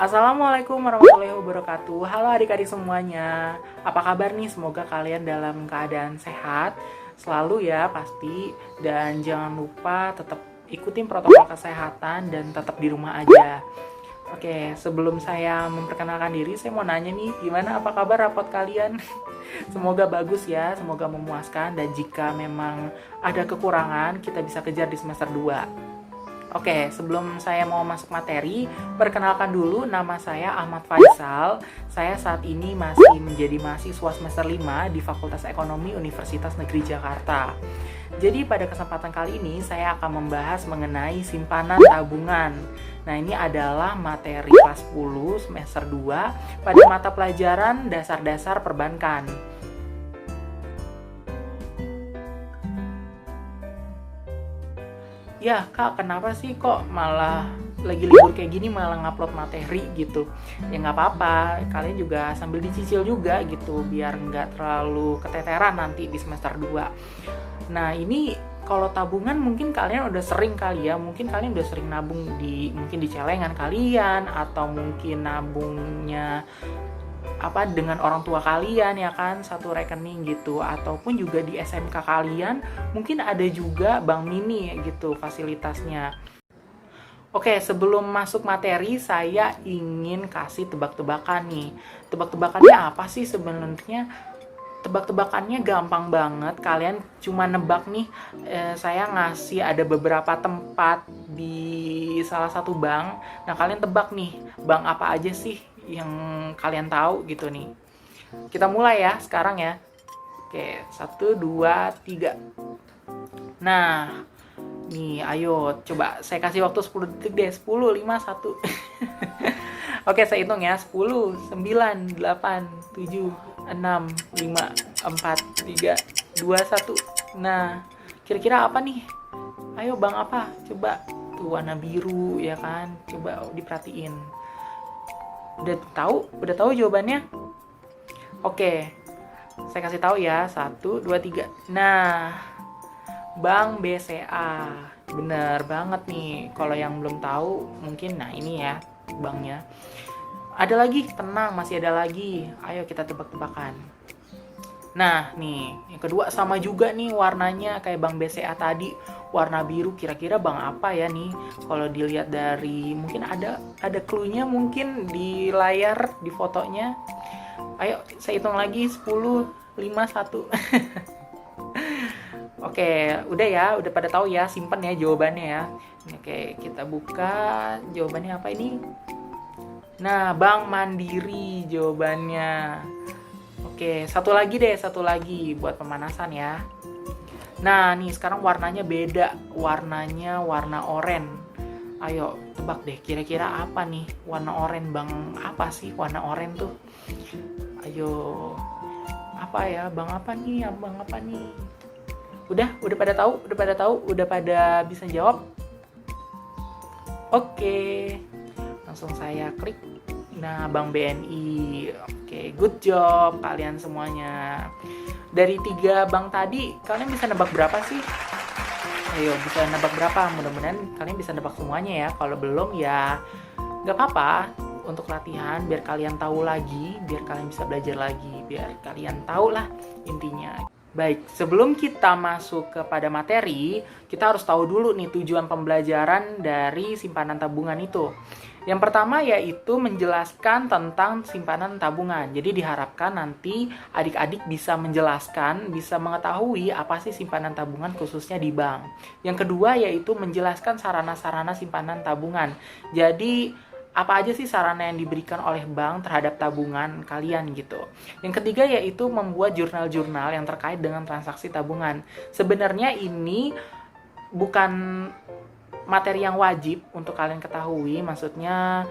Assalamualaikum warahmatullahi wabarakatuh. Halo adik-adik semuanya. Apa kabar nih? Semoga kalian dalam keadaan sehat selalu ya pasti. Dan jangan lupa tetap ikutin protokol kesehatan dan tetap di rumah aja. Oke, sebelum saya memperkenalkan diri, saya mau nanya nih, gimana apa kabar rapot kalian? Semoga bagus ya, semoga memuaskan. Dan jika memang ada kekurangan, kita bisa kejar di semester 2. Oke, sebelum saya mau masuk materi, perkenalkan dulu, nama saya Ahmad Faisal. Saya saat ini masih menjadi mahasiswa semester 5 di Fakultas Ekonomi Universitas Negeri Jakarta. Jadi pada kesempatan kali ini saya akan membahas mengenai simpanan tabungan. Nah, ini adalah materi kelas 10 semester 2 pada mata pelajaran dasar-dasar perbankan. Ya kak, kenapa sih kok malah lagi libur kayak gini malah ngupload materi gitu? Ya nggak apa-apa, kalian juga sambil dicicil juga gitu biar nggak terlalu keteteran nanti di semester 2. Nah ini kalau tabungan mungkin kalian udah sering kali ya, mungkin kalian udah sering nabung mungkin di celengan kalian, atau mungkin nabungnya dengan orang tua kalian ya kan, satu rekening gitu, ataupun juga di SMK kalian mungkin ada juga bank mini gitu fasilitasnya. Oke, sebelum masuk materi saya ingin kasih tebak-tebakan nih. Tebak-tebakannya apa sih sebenarnya? Tebak-tebakannya gampang banget, kalian cuma nebak nih. Saya ngasih ada beberapa tempat di salah satu bank. Nah kalian tebak nih, bank apa aja sih yang kalian tahu gitu nih. Kita mulai ya sekarang ya. Oke, 1, 2, 3. Nah, nih ayo coba saya kasih waktu 10 detik deh. 10, 5, 1. Oke, saya hitung ya. 10, 9, 8, 7, 6, 5, 4, 3, 2, 1. Nah, kira-kira apa nih? Ayo bang apa? Coba tuh warna biru ya kan. Coba diperhatiin. Udah tahu jawabannya? Oke, saya kasih tahu ya. 1, 2, 3. Nah, Bank BCA. Bener banget nih. Kalau yang belum tahu mungkin, nah ini ya banknya. Ada lagi, tenang, masih ada lagi. Ayo kita tebak-tebakan. Nah nih, yang kedua sama juga nih warnanya kayak Bank BCA tadi, warna biru. Kira-kira bank apa ya nih? Kalau dilihat dari, mungkin ada clue-nya mungkin di layar, di fotonya. Ayo saya hitung lagi. 10, 5, 1. Oke, udah ya, udah pada tahu ya, simpen ya jawabannya ya. Oke, kita buka jawabannya apa ini? Nah, Bank Mandiri jawabannya. Oke, satu lagi buat pemanasan ya. Nah, nih sekarang warnanya beda, warnanya warna oranye. Ayo tebak deh, kira-kira apa nih warna oranye, bank apa sih warna oranye tuh? Ayo, apa ya, bank apa nih, bank apa nih? Udah pada tahu, udah pada bisa jawab? Oke, langsung saya klik. Nah, Bank BNI. Oke, good job kalian semuanya. Dari 3 bank tadi, kalian bisa nebak berapa sih? Ayo, bisa nebak berapa? Mudah-mudahan kalian bisa nebak semuanya ya. Kalau belum ya nggak apa-apa. Untuk latihan, biar kalian tahu lagi, biar kalian bisa belajar lagi, biar kalian tahu lah intinya. Baik, sebelum kita masuk kepada materi, kita harus tahu dulu nih tujuan pembelajaran dari simpanan tabungan itu. Yang pertama yaitu menjelaskan tentang simpanan tabungan. Jadi diharapkan nanti adik-adik bisa menjelaskan, bisa mengetahui apa sih simpanan tabungan khususnya di bank. Yang kedua yaitu menjelaskan sarana-sarana simpanan tabungan. Jadi apa aja sih sarana yang diberikan oleh bank terhadap tabungan kalian gitu. Yang ketiga yaitu membuat jurnal-jurnal yang terkait dengan transaksi tabungan. Sebenarnya ini bukan materi yang wajib untuk kalian ketahui, maksudnya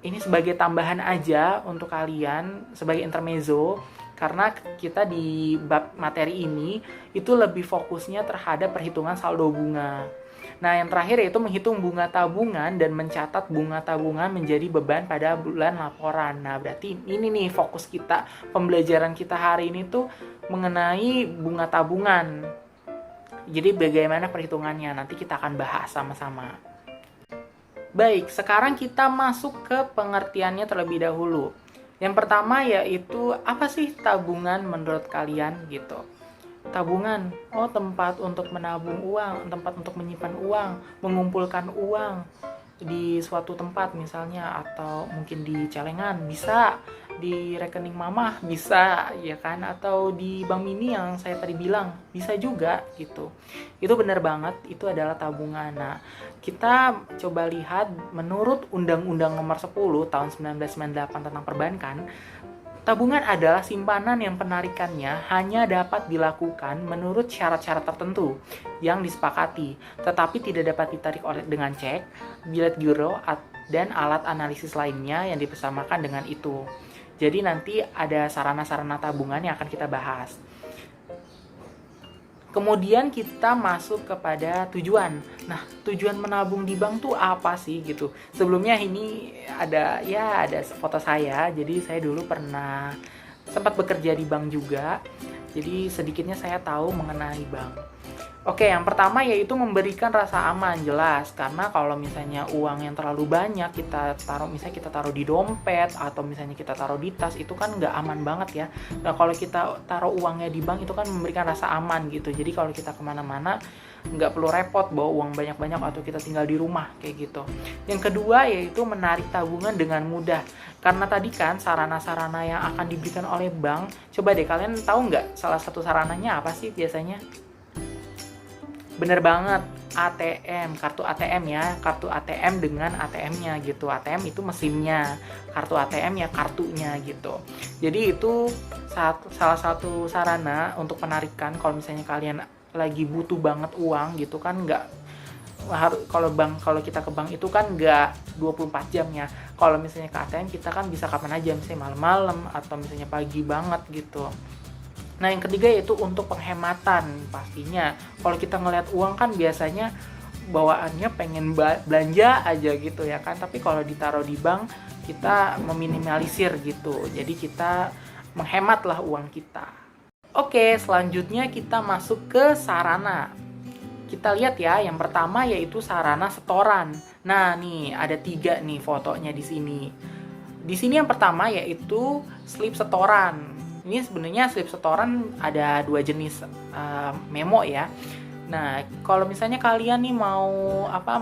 ini sebagai tambahan aja untuk kalian, sebagai intermezzo, karena kita di bab materi ini itu lebih fokusnya terhadap perhitungan saldo bunga. Nah, yang terakhir yaitu menghitung bunga tabungan dan mencatat bunga tabungan menjadi beban pada bulan laporan. Nah, berarti ini nih fokus kita, pembelajaran kita hari ini tuh mengenai bunga tabungan. Jadi bagaimana perhitungannya, nanti kita akan bahas sama-sama. Baik, sekarang kita masuk ke pengertiannya terlebih dahulu. Yang pertama yaitu apa sih tabungan menurut kalian gitu? Tabungan, oh tempat untuk menabung uang, tempat untuk menyimpan uang, mengumpulkan uang di suatu tempat misalnya, atau mungkin di celengan bisa, di rekening mamah bisa ya kan, atau di bank mini yang saya tadi bilang bisa juga gitu. Itu benar banget, itu adalah tabungan. Nah, kita coba lihat menurut Undang-Undang Nomor 10 tahun 1998 tentang perbankan. Tabungan adalah simpanan yang penarikannya hanya dapat dilakukan menurut syarat-syarat tertentu yang disepakati, tetapi tidak dapat ditarik dengan cek, bilet giro, dan alat analisis lainnya yang dipersamakan dengan itu. Jadi nanti ada sarana-sarana tabungan yang akan kita bahas. Kemudian kita masuk kepada tujuan. Nah, tujuan menabung di bank tuh apa sih gitu? Sebelumnya ini ada foto saya. Jadi saya dulu pernah sempat bekerja di bank juga. Jadi sedikitnya saya tahu mengenai bank. Oke, yang pertama yaitu memberikan rasa aman, jelas. Karena kalau misalnya uang yang terlalu banyak kita taruh di dompet atau misalnya kita taruh di tas, itu kan nggak aman banget ya. Nah, kalau kita taruh uangnya di bank itu kan memberikan rasa aman gitu. Jadi kalau kita kemana-mana nggak perlu repot bawa uang banyak-banyak atau kita tinggal di rumah kayak gitu. Yang kedua yaitu menarik tabungan dengan mudah. Karena tadi kan sarana-sarana yang akan diberikan oleh bank, coba deh kalian tahu nggak salah satu sarananya apa sih biasanya? Bener banget, ATM, kartu ATM ya, kartu ATM dengan ATM-nya gitu. ATM itu mesinnya, kartu ATM ya kartunya gitu. Jadi itu salah satu sarana untuk penarikan kalau misalnya kalian lagi butuh banget uang gitu kan, nggak harus kalau kita ke bank itu kan nggak 24 jam ya. Kalau misalnya ke ATM kita kan bisa kapan aja, misalnya malam-malam atau misalnya pagi banget gitu. Nah, yang ketiga yaitu untuk penghematan pastinya. Kalau kita ngelihat uang kan biasanya bawaannya pengen belanja aja gitu ya kan. Tapi kalau ditaruh di bank kita meminimalisir gitu. Jadi kita menghematlah uang kita. Oke, selanjutnya kita masuk ke sarana. Kita lihat ya, yang pertama yaitu sarana setoran. Nah, nih ada 3 nih fotonya di sini. Di sini yang pertama yaitu slip setoran. Ini sebenarnya slip setoran ada 2 jenis memo ya. Nah, kalau misalnya kalian nih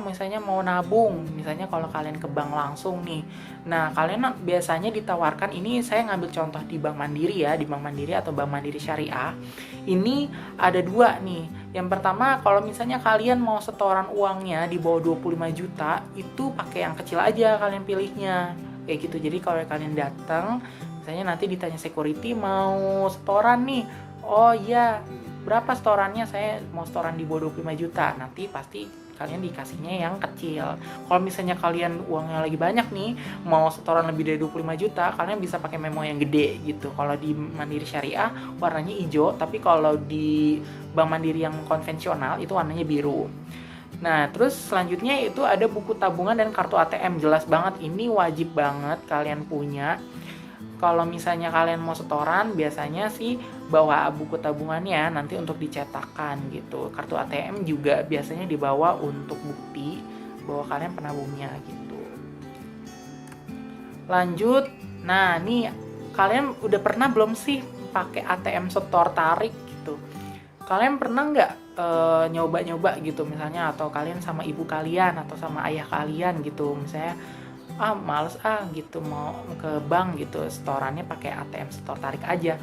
misalnya mau nabung, misalnya kalau kalian ke bank langsung nih. Nah, kalian biasanya ditawarkan, ini saya ngambil contoh di Bank Mandiri ya, di Bank Mandiri atau Bank Mandiri Syariah. Ini ada 2 nih. Yang pertama, kalau misalnya kalian mau setoran uangnya di bawah 25 juta, itu pakai yang kecil aja kalian pilihnya. Kayak gitu. Jadi kalau kalian datang, misalnya nanti ditanya security mau setoran nih, oh iya berapa setorannya, saya mau setoran di bawah 25 juta, nanti pasti kalian dikasihnya yang kecil. Kalau misalnya kalian uangnya lagi banyak nih, mau setoran lebih dari 25 juta, kalian bisa pakai memo yang gede gitu. Kalau di Mandiri Syariah warnanya hijau, tapi kalau di Bank Mandiri yang konvensional itu warnanya biru. Nah, terus selanjutnya itu ada buku tabungan dan kartu ATM. Jelas banget, ini wajib banget kalian punya. Kalau misalnya kalian mau setoran, biasanya sih bawa buku tabungannya nanti untuk dicetakkan gitu. Kartu ATM juga biasanya dibawa untuk bukti bahwa kalian penabungnya gitu. Lanjut, nah nih kalian udah pernah belum sih pakai ATM setor tarik gitu? Kalian pernah nggak nyoba-nyoba gitu misalnya, atau kalian sama ibu kalian atau sama ayah kalian gitu, misalnya males gitu mau ke bank gitu, setorannya pakai ATM setor tarik aja.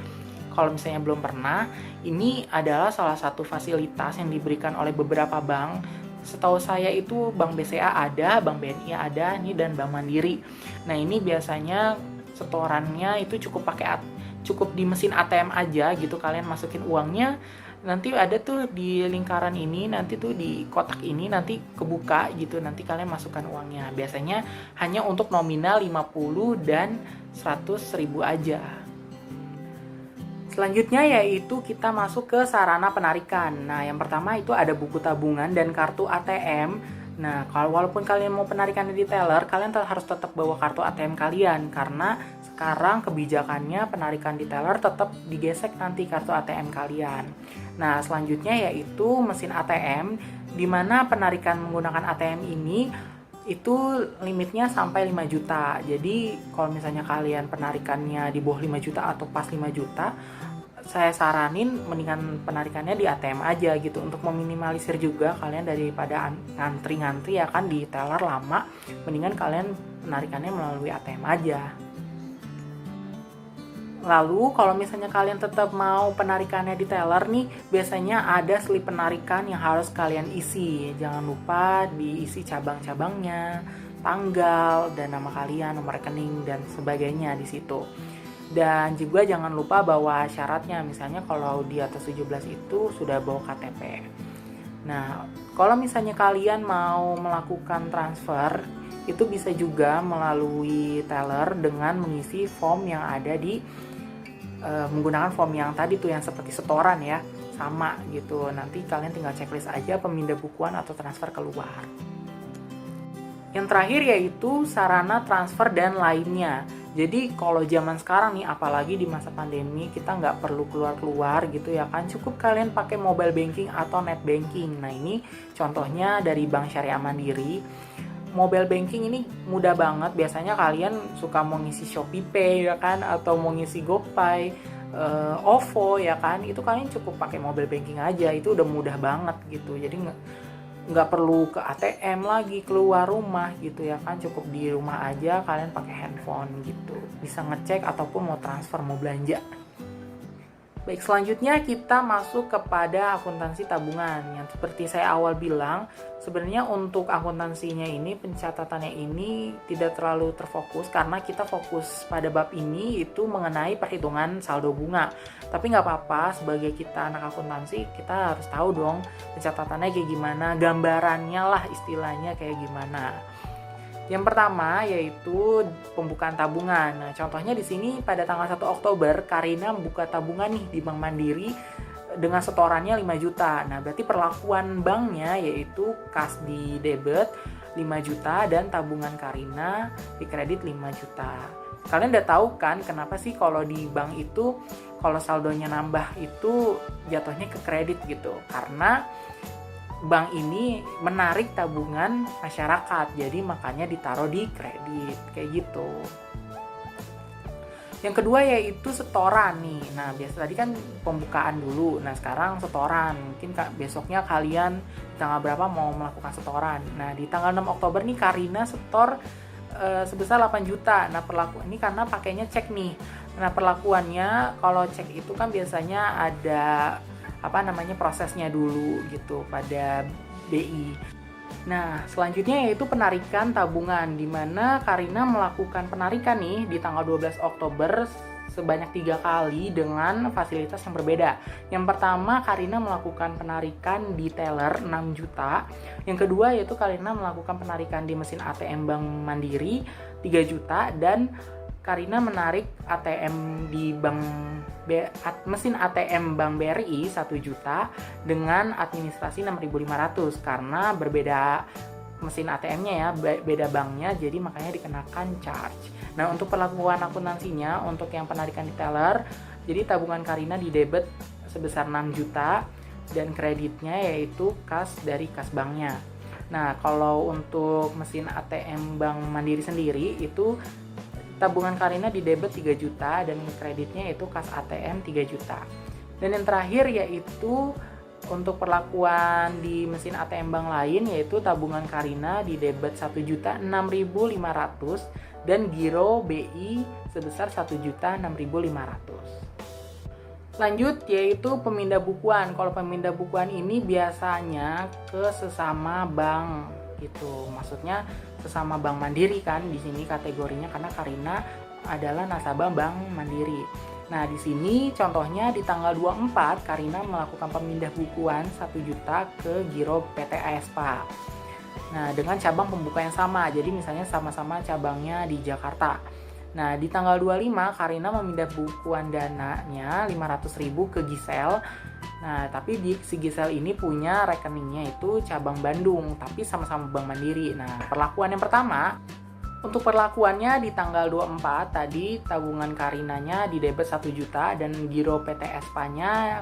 Kalau misalnya belum pernah, ini adalah salah satu fasilitas yang diberikan oleh beberapa bank. Setahu saya itu Bank BCA ada, Bank BNI ada, ini dan Bank Mandiri. Nah, ini biasanya setorannya itu cukup di mesin ATM aja gitu, kalian masukin uangnya. Nanti ada tuh di lingkaran ini, nanti tuh di kotak ini nanti kebuka gitu, nanti kalian masukkan uangnya. Biasanya hanya untuk nominal 50 dan 100 ribu aja. Selanjutnya yaitu kita masuk ke sarana penarikan. Nah, yang pertama itu ada buku tabungan dan kartu ATM. Nah, walaupun kalian mau penarikan di teller, kalian harus tetap bawa kartu ATM kalian, karena sekarang kebijakannya penarikan di teller tetap digesek nanti kartu ATM kalian. Nah, selanjutnya yaitu mesin ATM, di mana penarikan menggunakan ATM ini itu limitnya sampai 5 juta. Jadi kalau misalnya kalian penarikannya di bawah 5 juta atau pas 5 juta, saya saranin mendingan penarikannya di ATM aja gitu, untuk meminimalisir juga kalian daripada ngantri-ngantri ya kan di teller lama, mendingan kalian penarikannya melalui ATM aja. Lalu kalau misalnya kalian tetap mau penarikannya di teller nih, biasanya ada slip penarikan yang harus kalian isi. Jangan lupa diisi cabang-cabangnya, tanggal, dan nama kalian, nomor rekening, dan sebagainya di situ. Dan juga jangan lupa bawa syaratnya, misalnya kalau di atas 17 itu sudah bawa KTP. Nah, kalau misalnya kalian mau melakukan transfer, itu bisa juga melalui teller dengan mengisi form yang ada di menggunakan form yang tadi tuh yang seperti setoran ya, sama gitu. Nanti kalian tinggal checklist aja pemindah bukuan atau transfer keluar. Yang terakhir yaitu sarana transfer dan lainnya. Jadi kalau zaman sekarang nih, apalagi di masa pandemi, kita nggak perlu keluar-keluar gitu ya kan, cukup kalian pakai mobile banking atau net banking. Nah ini contohnya dari Bank Syariah Mandiri. Mobile banking ini mudah banget, biasanya kalian suka mau ngisi Shopee Pay ya kan, atau mau ngisi GoPay, OVO ya kan, itu kalian cukup pakai mobile banking aja, itu udah mudah banget gitu. Jadi nggak perlu ke ATM lagi keluar rumah gitu ya kan, cukup di rumah aja kalian pakai handphone gitu, bisa ngecek ataupun mau transfer, mau belanja. Baik, selanjutnya kita masuk kepada akuntansi tabungan. Yang seperti saya awal bilang, sebenarnya untuk akuntansinya ini, pencatatannya ini tidak terlalu terfokus, karena kita fokus pada bab ini itu mengenai perhitungan saldo bunga. Tapi nggak apa-apa, sebagai kita anak akuntansi, kita harus tahu dong pencatatannya kayak gimana, gambarannya lah istilahnya kayak gimana. Yang pertama yaitu pembukaan tabungan. Nah, contohnya di sini pada tanggal 1 Oktober Karina membuka tabungan nih di Bank Mandiri dengan setorannya 5 juta. Nah, berarti perlakuan banknya yaitu kas di debit 5 juta dan tabungan Karina di kredit 5 juta. Kalian udah tahu kan kenapa sih kalau di bank itu kalau saldonya nambah itu jatuhnya ke kredit gitu? Karena bank ini menarik tabungan masyarakat, jadi makanya ditaruh di kredit kayak gitu. Yang kedua yaitu setoran nih. Nah, biasa tadi kan pembukaan dulu. Nah, sekarang setoran. Mungkin besoknya kalian tanggal berapa mau melakukan setoran. Nah, di tanggal 6 Oktober nih Karina setor sebesar 8 juta. Nah, perlakuan ini karena pakainya cek nih. Nah, perlakuannya kalau cek itu kan biasanya ada prosesnya dulu gitu pada BI. Nah, selanjutnya yaitu penarikan tabungan, di mana Karina melakukan penarikan nih di tanggal 12 Oktober sebanyak 3 kali dengan fasilitas yang berbeda. Yang pertama, Karina melakukan penarikan di teller 6 juta. Yang kedua yaitu Karina melakukan penarikan di mesin ATM Bank Mandiri 3 juta, dan Karina menarik ATM di mesin ATM Bank BRI 1 juta dengan administrasi 6.500, karena berbeda mesin ATM-nya ya, beda banknya, jadi makanya dikenakan charge. Nah, untuk perlakuan akuntansinya untuk yang penarikan di teller, jadi tabungan Karina di debit sebesar 6 juta dan kreditnya yaitu kas dari kas banknya. Nah, kalau untuk mesin ATM Bank Mandiri sendiri itu tabungan Karina di debit 3 juta dan kreditnya itu kas ATM 3 juta. Dan yang terakhir yaitu untuk perlakuan di mesin ATM bank lain, yaitu tabungan Karina di debit 1.006.500 dan giro BI sebesar 1.006.500. Lanjut yaitu pemindah bukuan. Kalau pemindah bukuan ini biasanya ke sesama bank gitu. Maksudnya sesama Bank Mandiri kan di sini kategorinya, karena Karina adalah nasabah Bank Mandiri. Nah, di sini contohnya di tanggal 24 Karina melakukan pemindah bukuan 1 juta ke giro PT Aespa. Nah, dengan cabang pembuka yang sama. Jadi misalnya sama-sama cabangnya di Jakarta. Nah, di tanggal 25 Karina memindah bukuan dananya 500.000 ke Gisel. Nah, tapi si Gisel ini punya rekeningnya itu cabang Bandung, tapi sama-sama Bank Mandiri. Nah, perlakuan yang pertama, untuk perlakuannya di tanggal 24 tadi tabungan Karinanya di debit 1 juta dan giro PT Aespa-nya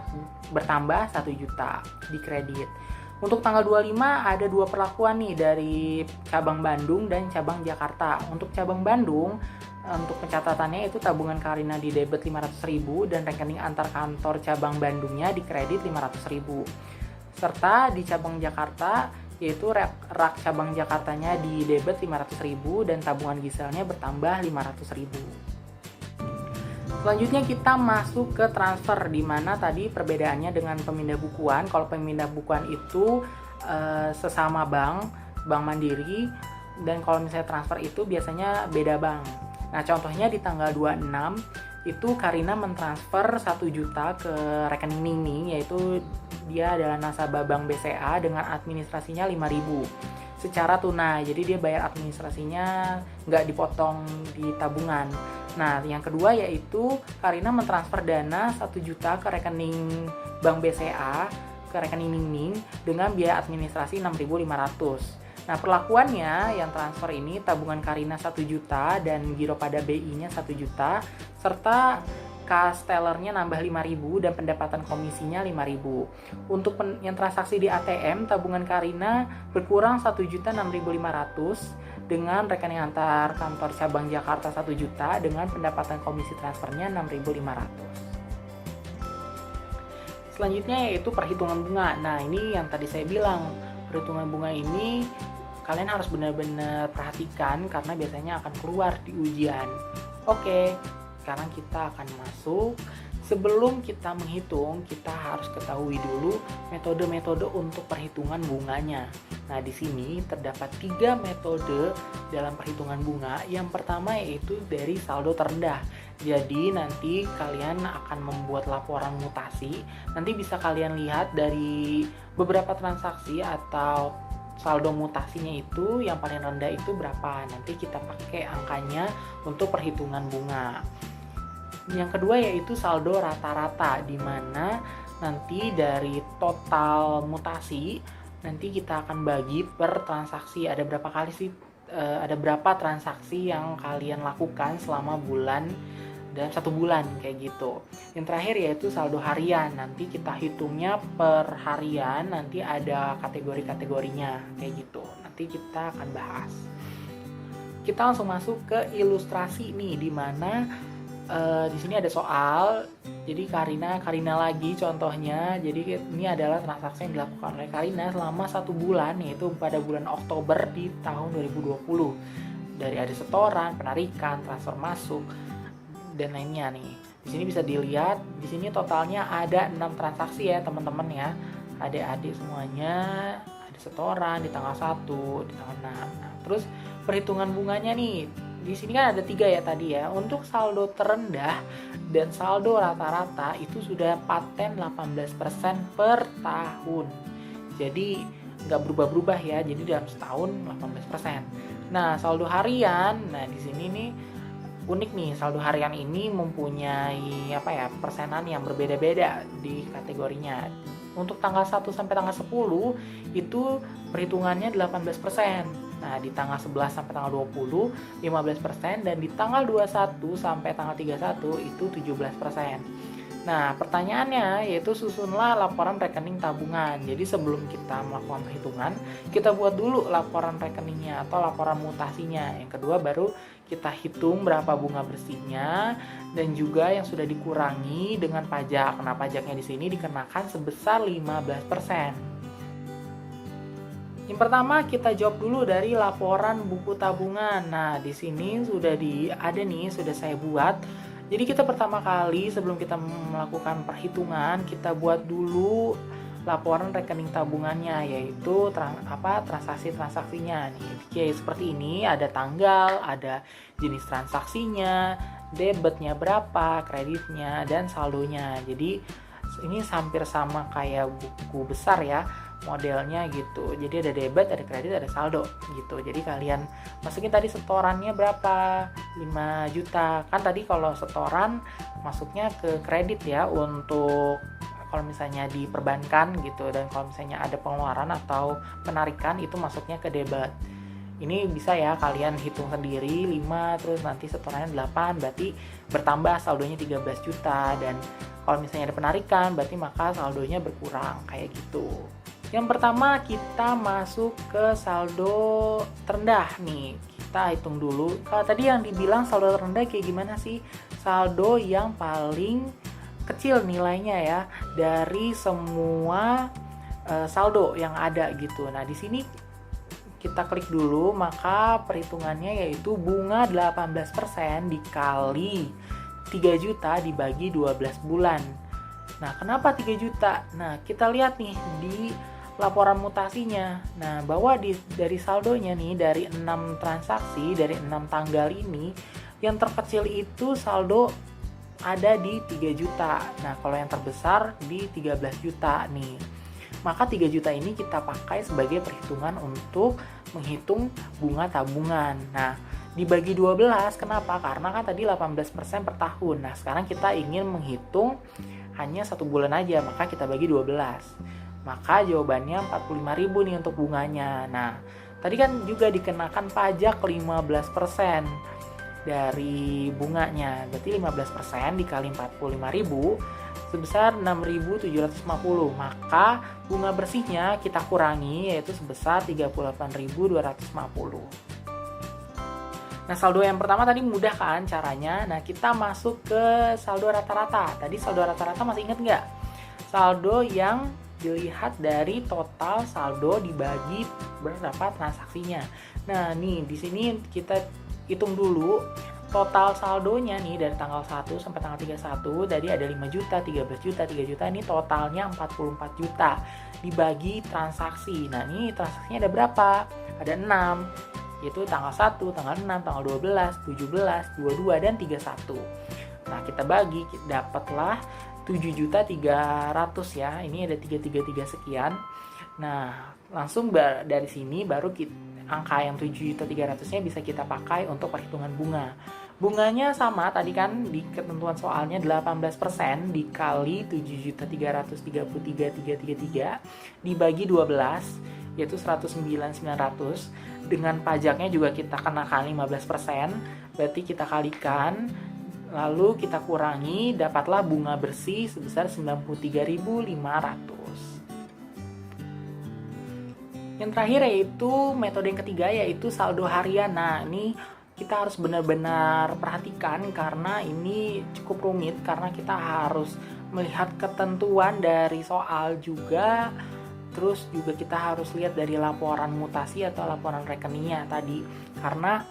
bertambah 1 juta di kredit. Untuk tanggal 25 ada 2 perlakuan nih dari cabang Bandung dan cabang Jakarta. Untuk cabang Bandung, untuk pencatatannya itu tabungan Karina di debit 500.000 dan rekening antar kantor cabang Bandungnya di kredit 500.000. Serta di cabang Jakarta yaitu rak cabang Jakartanya di debit 500.000 dan tabungan Giselnya bertambah 500.000. Selanjutnya kita masuk ke transfer, di mana tadi perbedaannya dengan pemindah bukuan. Kalau pemindah bukuan itu sesama bank mandiri, dan kalau misalnya transfer itu biasanya beda bank. Nah, contohnya di tanggal 26 itu Karina mentransfer 1 juta ke rekening Ningning, yaitu dia adalah nasabah Bank BCA dengan administrasinya 5.000 secara tunai. Jadi dia bayar administrasinya nggak dipotong di tabungan. Nah, yang kedua yaitu Karina mentransfer dana 1 juta ke rekening Bank BCA ke rekening Ningning dengan biaya administrasi 6.500. Nah, perlakuannya yang transfer ini tabungan Karina 1 juta dan giro pada BI-nya 1 juta serta kas tellernya nambah 5.000 dan pendapatan komisinya 5.000. Untuk yang transaksi di ATM, tabungan Karina berkurang 1.006.500 dengan rekening antar kantor cabang Jakarta 1 juta dengan pendapatan komisi transfernya 6.500. Selanjutnya yaitu perhitungan bunga. Nah, ini yang tadi saya bilang, perhitungan bunga ini kalian harus benar-benar perhatikan karena biasanya akan keluar di ujian. Oke, sekarang kita akan masuk. Sebelum kita menghitung, kita harus ketahui dulu metode-metode untuk perhitungan bunganya. Nah, di sini terdapat 3 metode dalam perhitungan bunga. Yang pertama yaitu dari saldo terendah. Jadi nanti kalian akan membuat laporan mutasi. Nanti bisa kalian lihat dari beberapa transaksi atau saldo mutasinya itu yang paling rendah itu berapa. Nanti kita pakai angkanya untuk perhitungan bunga. Yang kedua yaitu saldo rata-rata, di mana nanti dari total mutasi nanti kita akan bagi per transaksi. Ada berapa kali sih? Ada berapa transaksi yang kalian lakukan selama bulan dalam 1 bulan kayak gitu. Yang terakhir yaitu saldo harian. Nanti kita hitungnya per harian, nanti ada kategori-kategorinya kayak gitu. Nanti kita akan bahas. Kita langsung masuk ke ilustrasi nih, di mana di sini ada soal. Jadi Karina lagi contohnya. Jadi ini adalah transaksi yang dilakukan oleh Karina selama 1 bulan, yaitu pada bulan Oktober di tahun 2020. Dari ada setoran, penarikan, transfer masuk, dan lainnya nih. Di sini bisa dilihat, di sini totalnya ada 6 transaksi ya teman-teman ya. Adik-adik semuanya ada setoran di tanggal 1, di tanggal 6. Nah, terus perhitungan bunganya nih. Di sini kan ada 3 ya tadi ya. Untuk saldo terendah dan saldo rata-rata itu sudah paten 18% per tahun. Jadi nggak berubah-berubah ya. Jadi dalam setahun 18%. Nah, saldo harian, nah di sini nih unik nih, saldo harian ini mempunyai persenan yang berbeda-beda di kategorinya. Untuk tanggal 1 sampai tanggal 10 itu perhitungannya 18%. Nah, di tanggal 11 sampai tanggal 20 15%, dan di tanggal 21 sampai tanggal 31 itu 17%. Nah, pertanyaannya yaitu susunlah laporan rekening tabungan. Jadi sebelum kita melakukan perhitungan, kita buat dulu laporan rekeningnya atau laporan mutasinya. Yang kedua baru kita hitung berapa bunga bersihnya dan juga yang sudah dikurangi dengan pajak. Nah, pajaknya di sini dikenakan sebesar 15%. Yang pertama kita jawab dulu dari laporan buku tabungan. Nah, di sini sudah sudah saya buat. Jadi kita pertama kali sebelum kita melakukan perhitungan, kita buat dulu laporan rekening tabungannya, yaitu transaksi-transaksinya nih. Kayak seperti ini, ada tanggal, ada jenis transaksinya, debitnya berapa, kreditnya, dan saldonya. Jadi ini hampir sama kayak buku besar ya modelnya gitu. Jadi ada debit, ada kredit, ada saldo gitu. Jadi kalian masukin tadi setorannya berapa, 5 juta. Kan tadi kalau setoran masuknya ke kredit ya, untuk kalau misalnya di perbankan gitu, dan kalau misalnya ada pengeluaran atau penarikan itu masuknya ke debit. Ini bisa ya kalian hitung sendiri, 5 terus nanti setorannya 8, berarti bertambah saldonya 13 juta. Dan kalau misalnya ada penarikan berarti maka saldonya berkurang kayak gitu. Yang pertama kita masuk ke saldo terendah nih. Kita hitung dulu. Kalau tadi yang dibilang saldo terendah kayak gimana sih? Saldo yang paling kecil nilainya ya dari semua saldo yang ada gitu. Nah, di sini kita klik dulu, maka perhitungannya yaitu bunga 18% dikali 3 juta dibagi 12 bulan. Nah, kenapa 3 juta? Nah, kita lihat nih di laporan mutasinya. Nah, bahwa dari saldonya nih, dari 6 transaksi, dari 6 tanggal ini, yang terkecil itu saldo ada di 3 juta. Nah, kalau yang terbesar di 13 juta nih. Maka 3 juta ini kita pakai sebagai perhitungan untuk menghitung bunga tabungan. Nah, dibagi 12, kenapa? Karena kan tadi 18% per tahun. Nah, sekarang kita ingin menghitung hanya 1 bulan aja, maka kita bagi 12. Maka jawabannya 45.000 nih untuk bunganya. Nah, tadi kan juga dikenakan pajak 15% dari bunganya. Berarti 15% dikali 45.000 sebesar 6.750. Maka bunga bersihnya kita kurangi yaitu sebesar 38.250. Nah, saldo yang pertama tadi mudah kan caranya. Nah, kita masuk ke saldo rata-rata. Tadi saldo rata-rata masih ingat nggak? Saldo yang dilihat dari total saldo dibagi berapa transaksinya. Nah, nih di sini kita hitung dulu total saldonya nih dari tanggal 1 sampai tanggal 31. Tadi ada 5 juta, 13 juta, 3 juta, ini totalnya 44 juta dibagi transaksi. Nah, ini transaksinya ada berapa? Ada 6, yaitu tanggal 1, tanggal 6, tanggal 12, 17, 22, dan 31. Nah, kita bagi, dapatlah 7.300.000 ya. Ini ada 333 sekian. Nah, langsung dari sini baru angka yang 7.300-nya bisa kita pakai untuk perhitungan bunga. Bunganya sama tadi kan di ketentuan soalnya 18% dikali 7.333.333 dibagi 12 yaitu 109.900. Dengan pajaknya juga kita kenakan 15%, berarti kita kalikan lalu kita kurangi, dapatlah bunga bersih sebesar 93.500. Yang terakhir yaitu metode yang ketiga yaitu saldo harian. Nah, ini kita harus benar-benar perhatikan karena ini cukup rumit karena kita harus melihat ketentuan dari soal juga. Terus juga kita harus lihat dari laporan mutasi atau laporan rekeningnya tadi karena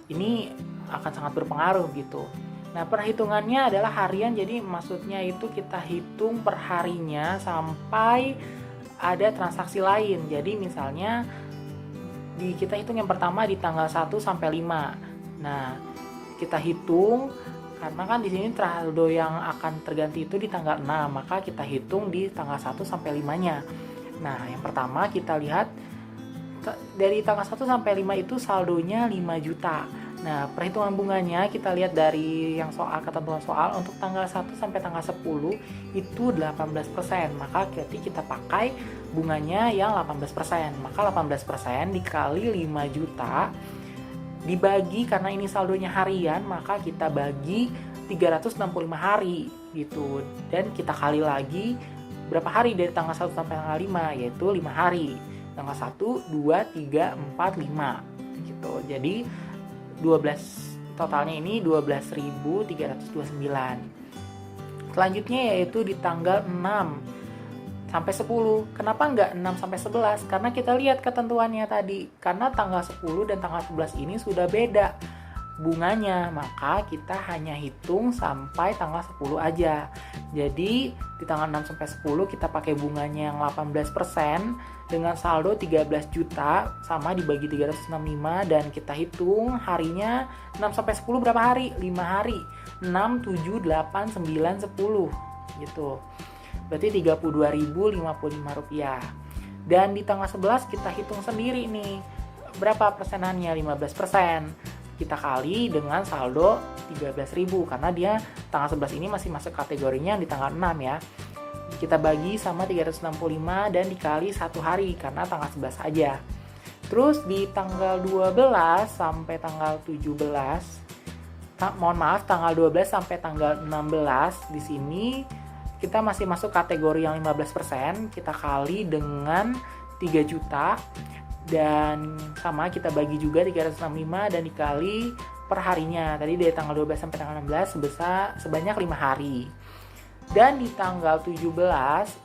ini akan sangat berpengaruh gitu. Nah, perhitungannya adalah harian, jadi maksudnya itu kita hitung per harinya sampai ada transaksi lain. Jadi misalnya kita hitung yang pertama di tanggal 1 sampai 5. Nah, kita hitung karena kan di sini saldo yang akan terganti itu di tanggal 6, maka kita hitung di tanggal 1 sampai 5-nya. Nah, yang pertama kita lihat dari tanggal 1 sampai 5 itu saldonya 5 juta. Nah, perhitungan bunganya kita lihat dari yang ketentuan soal untuk tanggal 1 sampai tanggal 10 itu 18%. Maka berarti kita pakai bunganya yang 18%. Maka 18% dikali 5 juta dibagi karena ini saldonya harian, maka kita bagi 365 hari gitu. Dan kita kali lagi berapa hari dari tanggal 1 sampai tanggal 5 yaitu 5 hari. Tanggal 1, 2, 3, 4, 5 gitu. Jadi 12 totalnya ini 12.329. Selanjutnya yaitu di tanggal 6 sampai 10. Kenapa enggak 6 sampai 11? Karena kita lihat ketentuannya tadi. Karena tanggal 10 dan tanggal 11 ini sudah beda bunganya, maka kita hanya hitung sampai tanggal 10 aja. Jadi di tanggal 6 sampai 10 kita pakai bunganya yang 18% dengan saldo 13 juta sama dibagi 365 dan kita hitung harinya 6 sampai 10 berapa hari? 5 hari. 6, 7, 8, 9, 10 gitu. Berarti Rp32.055. Dan di tanggal 11 kita hitung sendiri nih. Berapa persenannya? 15%. Kita kali dengan saldo 13.000 karena dia tanggal 11 ini masih masuk kategorinya di tanggal 6 ya. Kita bagi sama 365 dan dikali 1 hari karena tanggal 11 aja. Terus di tanggal 12 sampai tanggal 17, tanggal 12 sampai tanggal 16 di sini kita masih masuk kategori yang 15%, kita kali dengan 3 juta dan sama kita bagi juga 365 dan dikali per harinya. Tadi dari tanggal 12 sampai tanggal 16 sebanyak 5 hari. Dan di tanggal 17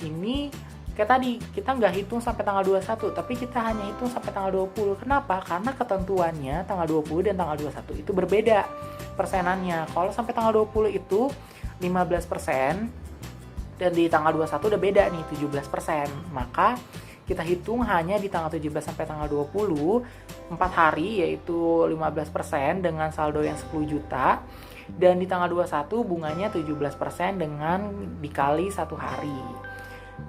ini kayak tadi kita nggak hitung sampai tanggal 21, tapi kita hanya hitung sampai tanggal 20. Kenapa? Karena ketentuannya tanggal 20 dan tanggal 21 itu berbeda persenannya. Kalau sampai tanggal 20 itu 15%, dan di tanggal 21 udah beda nih 17%. Maka kita hitung hanya di tanggal 17 sampai tanggal 20, 4 hari yaitu 15% dengan saldo yang 10 juta. Dan di tanggal 21 bunganya 17% dengan dikali 1 hari.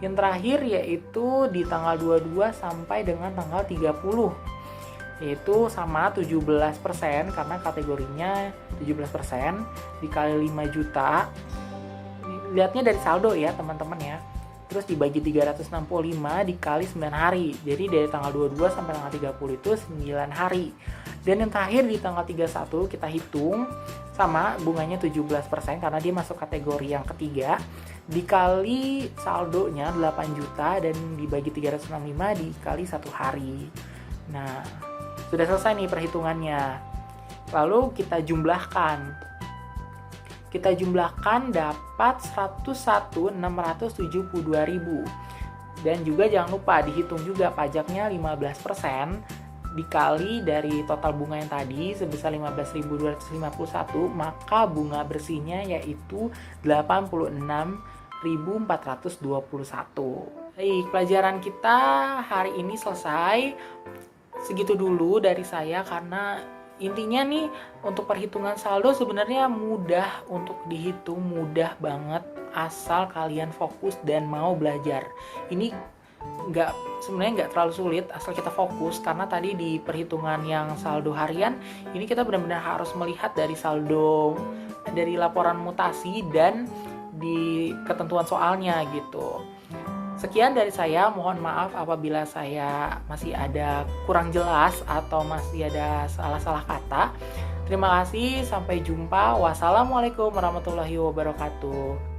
Yang terakhir yaitu di tanggal 22 sampai dengan tanggal 30. Yaitu sama 17% karena kategorinya 17% dikali 5 juta. Lihatnya dari saldo ya teman-teman ya. Terus dibagi 365 dikali 9 hari. Jadi dari tanggal 22 sampai tanggal 30 itu 9 hari. Dan yang terakhir di tanggal 31 kita hitung sama bunganya 17% karena dia masuk kategori yang ketiga. Dikali saldonya 8 juta dan dibagi 365 dikali 1 hari. Nah, sudah selesai nih perhitungannya. Lalu kita jumlahkan. Kita jumlahkan dapat 101.672.000. Dan juga jangan lupa dihitung juga pajaknya 15% dikali dari total bunga yang tadi sebesar 15.251, maka bunga bersihnya yaitu 86.421. Baik, pelajaran kita hari ini selesai. Segitu dulu dari saya karena intinya nih untuk perhitungan saldo sebenarnya mudah untuk dihitung, mudah banget asal kalian fokus dan mau belajar. Ini sebenarnya nggak terlalu sulit asal kita fokus, karena tadi di perhitungan yang saldo harian ini kita benar-benar harus melihat dari saldo, dari laporan mutasi dan di ketentuan soalnya gitu. Sekian dari saya, mohon maaf apabila saya masih ada kurang jelas atau masih ada salah-salah kata. Terima kasih, sampai jumpa. Wassalamualaikum warahmatullahi wabarakatuh.